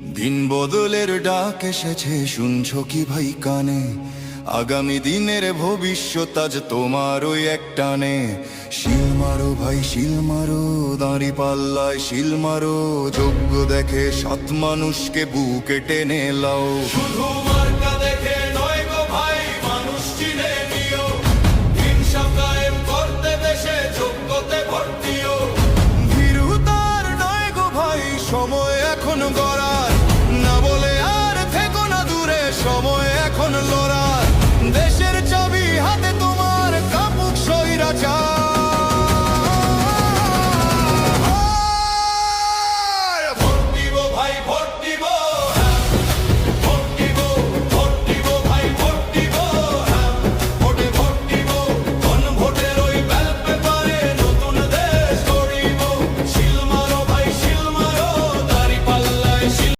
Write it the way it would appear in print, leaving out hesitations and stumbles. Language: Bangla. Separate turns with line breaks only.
দিন বদলের ডাক এসেছে, শুনছো কি ভাই কানে? আগামী দিনের ভবিষ্যৎ আজ তোমার ওই এক টানে। শিল মারো ভাই শিল মারো, দাঁড়ি পাল্লায় শিল মারো, যোগ্য দেখে সৎ মানুষকে বুকে টেনে লাও।
শুধু মার্কা দেখে নয় গো ভাই, মানুষ চিনে নিও। হিংসা কায়েম করতে দেশে যোগ্যতে ভর্তিও।
ভীরুতার নয় গো ভাই, সময় এখন গড়ার, না বলে আর থেকো না দূরে, সময় এখন